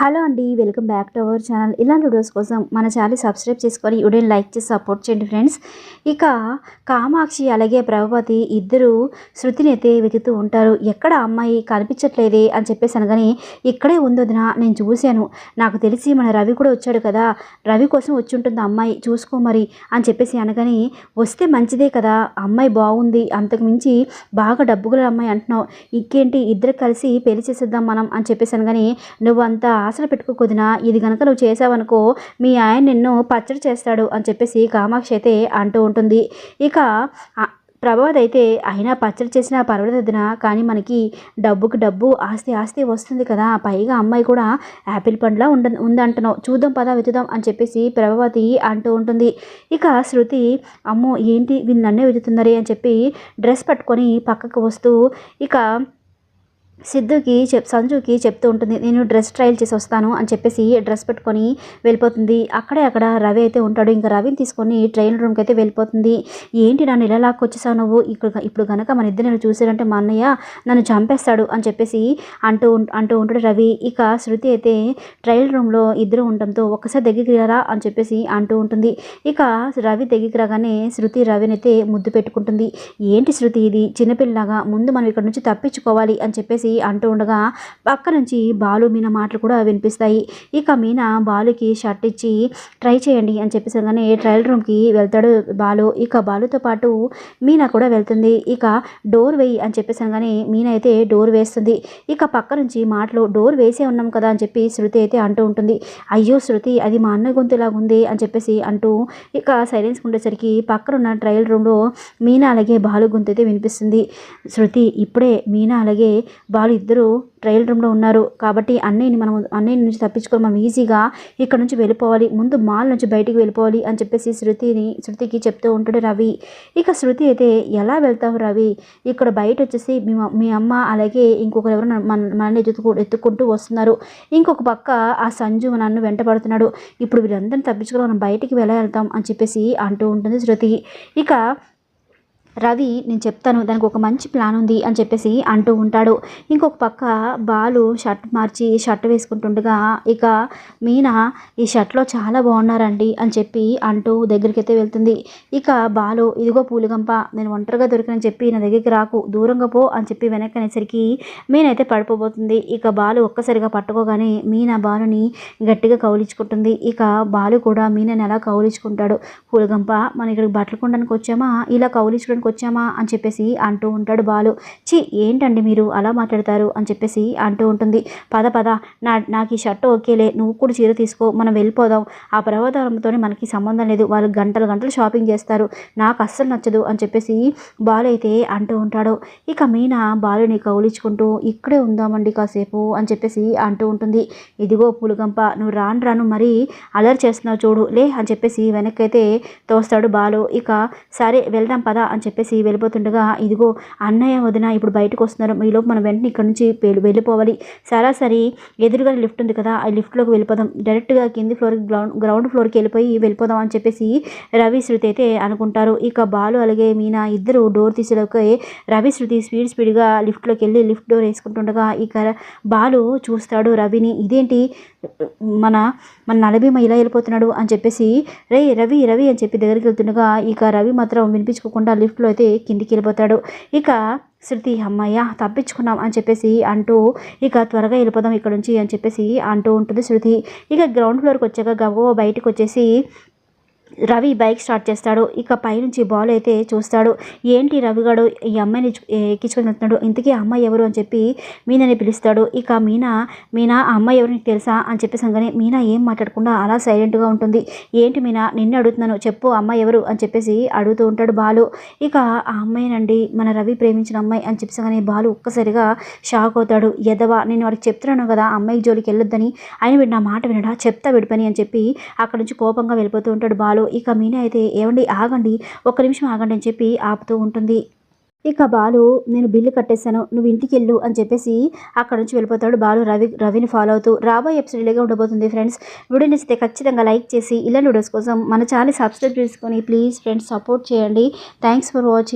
Hello అండి, welcome back to our channel. ఇలాంటి videos కోసం మన ఛానల్ సబ్స్క్రైబ్ చేసుకొని వీడియోని లైక్ చేసి సపోర్ట్ చేయండి ఫ్రెండ్స్. ఇక కామాక్షి అలాగే ప్రభావతి ఇద్దరు శృతిని అయితే వెతుకుతూ ఉంటారు. ఎక్కడ అమ్మాయి కనిపించట్లేదే అని చెప్పేసి అనగానే, ఇక్కడే ఉందొదినా, నేను చూశాను, నాకు తెలిసి మన రవి కూడా వచ్చాడు కదా, రవి కోసం వచ్చి ఉంటుంది అమ్మాయి, చూసుకో మరి అని చెప్పేసి అనగానే, వస్తే మంచిదే కదా, అమ్మాయి బాగుంది, అంతకు మించి బాగా డబ్బుగల అమ్మాయి అంటున్నావు, ఇంకేంటి ఇద్దరు కలిసి పెళ్లి చేసేద్దాం మనం అని చెప్పేసి అనగానే, నువ్వు అంతా ఆశలు పెట్టుకోకొదినా, ఇది కనుక నువ్వు చేసావనుకో మీ ఆయన నిన్ను పచ్చడి చేస్తాడు అని చెప్పేసి కామాక్షి అయితే అంటూ ఉంటుంది. ఇక ప్రభావతి అయితే, అయినా పచ్చడి చేసినా పర్వాలేదునా, కానీ మనకి డబ్బుకి డబ్బు, ఆస్తి ఆస్తి వస్తుంది కదా, పైగా అమ్మాయి కూడా యాపిల్ పండ్లా ఉందంటున్నావు, చూద్దాం పదా వెతుదాం అని చెప్పేసి ప్రభావతి అంటూ ఉంటుంది. ఇక శృతి, అమ్మో ఏంటి వీళ్ళు నన్నే వెతుకుతున్నారే అని చెప్పి డ్రెస్ పట్టుకొని పక్కకు వస్తూ ఇక సంజుకి చెప్తూ ఉంటుంది, నేను డ్రెస్ ట్రయల్ చేసి వస్తాను అని చెప్పేసి డ్రెస్ పెట్టుకొని వెళ్ళిపోతుంది. అక్కడ రవి అయితే ఉంటాడు. ఇంకా రవిని తీసుకొని ట్రైన్ రూమ్కి అయితే వెళ్ళిపోతుంది. ఏంటి నన్ను ఇలా లాక్కొచ్చేసావు నువ్వు, ఇప్పుడు కనుక మన ఇద్దరు నేను చూసాడంటే మా అన్నయ్య నన్ను చంపేస్తాడు అని చెప్పేసి అంటూ ఉంటాడు రవి. ఇక శృతి అయితే ట్రయల్ రూమ్లో ఇద్దరు ఉండటంతో ఒక్కసారి దగ్గరికి రారా అని చెప్పేసి అంటూ ఉంటుంది. ఇక రవి దగ్గరికి రాగానే శృతి రవిని అయితే ముద్దు పెట్టుకుంటుంది. ఏంటి శృతి ఇది చిన్నపిల్లలాగా, ముందు మనం ఇక్కడ నుంచి తప్పించుకోవాలి అని చెప్పేసి అంటూ ఉండగా పక్క నుంచి బాలు మీనా మాటలు కూడా వినిపిస్తాయి. ఇక మీనా బాలుకి షర్ట్ ఇచ్చి ట్రై చేయండి అని చెప్పేసగానే ట్రయల్ రూమ్కి వెళ్తాడు బాలు. ఇక బాలుతో పాటు మీనా కూడా వెళ్తుంది. ఇక డోర్ వేయి అని చెప్పేసగానే మీనా అయితే డోర్ వేస్తుంది. ఇక పక్క నుంచి మాటలు, డోర్ వేసే ఉన్నాం కదా అని చెప్పి శృతి అయితే అంటూ ఉంటుంది. అయ్యో శృతి, అది మా అన్న గొంతులాగా ఉంది అని చెప్పేసి అంటూ ఇక సైలెన్స్ ఉండేసరికి పక్కనున్న ట్రయల్ రూమ్లో మీనా అలాగే బాలు గొంతు అయితే వినిపిస్తుంది. శృతి, ఇప్పుడే మీనా అలాగే బాలు ఇద్దరు ట్రయల్ రూమ్లో ఉన్నారు కాబట్టి అన్నయ్య నుంచి తప్పించుకొని మనం ఈజీగా ఇక్కడ నుంచి వెళ్ళిపోవాలి, ముందు మాల్ నుంచి బయటికి వెళ్ళిపోవాలి అని చెప్పేసి శృతికి చెప్తూ ఉంటాడు రవి. ఇక శృతి అయితే, ఎలా వెళ్తావు రవి, ఇక్కడ బయట వచ్చేసి మీ అమ్మ అలాగే ఇంకొకరు ఎవరు మనల్ని ఎత్తుకుంటూ వస్తున్నారు, ఇంకొక పక్క ఆ సంజు నన్ను వెంటబడుతున్నాడు, ఇప్పుడు వీళ్ళందరినీ తప్పించుకొని మనం బయటికి వెళ్తాం అని చెప్పేసి అంటూ ఉంటుంది శృతి. ఇక రవి, నేను చెప్తాను, దానికి ఒక మంచి ప్లాన్ ఉంది అని చెప్పేసి అంటూ ఉంటాడు. ఇంకొక పక్క బాలు షర్ట్ మార్చి షర్ట్ వేసుకుంటుండగా ఇక మీనా, ఈ షర్ట్లో చాలా బాగున్నారండి అని చెప్పి అంటూ దగ్గరికి అయితే వెళ్తుంది. ఇక బాలు, ఇదిగో పూలుగంప, నేను ఒంటరిగా దొరికినని చెప్పి నా దగ్గరికి రాకు, దూరంగా పో అని చెప్పి వెనక్కి అనేసరికి మీనా అయితే పడిపోబోతుంది. ఇక బాలు ఒక్కసారిగా పట్టుకోగానే మీనా బాలుని గట్టిగా కౌలించుకుంటుంది. ఇక బాలు కూడా మీనాని ఎలా కౌలించుకుంటాడు, పూలుగంప మనం ఇక్కడికి బట్టలు కొనడానికి వచ్చామా, ఇలా కౌలించుకోవడానికి వచ్చామా అని చెప్పేసి అంటూ ఉంటాడు బాలు. ఏంటండి మీరు అలా మాట్లాడతారు అని చెప్పేసి అంటూ ఉంటుంది. పద నాకు ఈ షర్ట్ ఓకేలే, నువ్వు కూడా చీర తీసుకో, మనం వెళ్ళిపోదాం, ఆ పర్వతాలతో మనకి సంబంధం లేదు, వాళ్ళు గంటలు షాపింగ్ చేస్తారు, నాకు అస్సలు నచ్చదు అని చెప్పేసి బాలు అయితే అంటూ ఉంటాడు. ఇక మీనా బాలుని కౌలించుకుంటూ, ఇక్కడే ఉందామండి కాసేపు అని చెప్పేసి అంటూ ఉంటుంది. ఇదిగో పూలుగంప, నువ్వు రాను మరీ అలర్ చేస్తున్నావు చూడు లే అని చెప్పేసి వెనక్కి అయితే తోస్తాడు బాలు. ఇక సరే వెళ్దాం పదా అని చెప్పేసి వెళ్ళిపోతుండగా, ఇదిగో అన్నయ్య వదిన ఇప్పుడు బయటకు వస్తున్నారు, ఈలోపు మనం వెంటనే ఇక్కడ నుంచి వెళ్ళిపోవాలి, సరాసరి ఎదురుగా లిఫ్ట్ ఉంది కదా, ఆ లిఫ్ట్లోకి వెళ్ళిపోదాం, డైరెక్ట్గా కింది గ్రౌండ్ ఫ్లోర్కి వెళ్ళిపోదాం అని చెప్పేసి రవి శృతి అయితే అనుకుంటారు. ఇక బాలు అలాగే మీనా ఇద్దరు డోర్ తీసేలోకి రవి శృతి స్పీడ్గా లిఫ్ట్లోకి వెళ్ళి లిఫ్ట్ డోర్ వేసుకుంటుండగా ఇక బాలు చూస్తాడు రవిని. ఇదేంటి మన నలభీమ ఇలా వెళ్ళిపోతున్నాడు అని చెప్పేసి, రవి అని చెప్పి దగ్గరికి వెళ్తుండగా ఇక రవి మాత్రం వినిపించుకోకుండా లిఫ్ట్లో అయితే కిందికి వెళ్ళిపోతాడు. ఇక శృతి, అమ్మయ్య తప్పించుకున్నాం అని చెప్పేసి అంటూ ఇక త్వరగా వెళ్ళిపోదాం ఇక్కడ నుంచి అని చెప్పేసి అంటూ ఉంటుంది శృతి. ఇక గ్రౌండ్ ఫ్లోర్కి వచ్చాక గవ్వ బయటకు వచ్చేసి రవి బైక్ స్టార్ట్ చేస్తాడు. ఇక పైనుంచి బాలు అయితే చూస్తాడు, ఏంటి రవిగాడు ఈ అమ్మాయిని ఎక్కించుకొని వెళ్తున్నాడు, ఇంతకీ అమ్మాయి ఎవరు అని చెప్పి మీనాని పిలుస్తాడు. ఇక మీనా ఆ అమ్మాయి ఎవరు నీకు తెలుసా అని చెప్పేసి అనగానే మీనా ఏం మాట్లాడకుండా అలా సైలెంట్గా ఉంటుంది. ఏంటి మీనా, నిన్ను అడుగుతున్నాను, చెప్పు అమ్మాయి ఎవరు అని చెప్పేసి అడుగుతూ ఉంటాడు బాలు. ఇక ఆ అమ్మాయినండి మన రవి ప్రేమించిన అమ్మాయి అని చెప్పేసి బాలు ఒక్కసారిగా షాక్ అవుతాడు. ఎదవా, నేను వాడికి చెప్తున్నాను కదా అమ్మాయి జోలికి వెళ్ళొద్దని, ఆయన వీడు నా మాట వినడా, చెప్తా విడిపని అని చెప్పి అక్కడ నుంచి కోపంగా వెళ్ళిపోతూ ఉంటాడు బాలు. ఇక మీనా అయితే, ఏమండి ఆగండి, ఒక్క నిమిషం ఆగండి అని చెప్పి ఆపుతూ ఉంటుంది. ఇక బాలు, నేను బిల్లు కట్టేశాను, నువ్వు ఇంటికి వెళ్ళు అని చెప్పేసి అక్కడ నుంచి వెళ్ళిపోతాడు బాలు రవిని ఫాలో అవుతూ. రాబోయే ఎపిసోడ్ ఇలాగే ఉండబోతుంది ఫ్రెండ్స్. వీడియో నచ్చితే ఖచ్చితంగా లైక్ చేసి ఇలాంటి వీడియోస్ కోసం మన ఛానల్ సబ్స్క్రైబ్ చేసుకొని ప్లీజ్ ఫ్రెండ్స్ సపోర్ట్ చేయండి. Thanks for watching.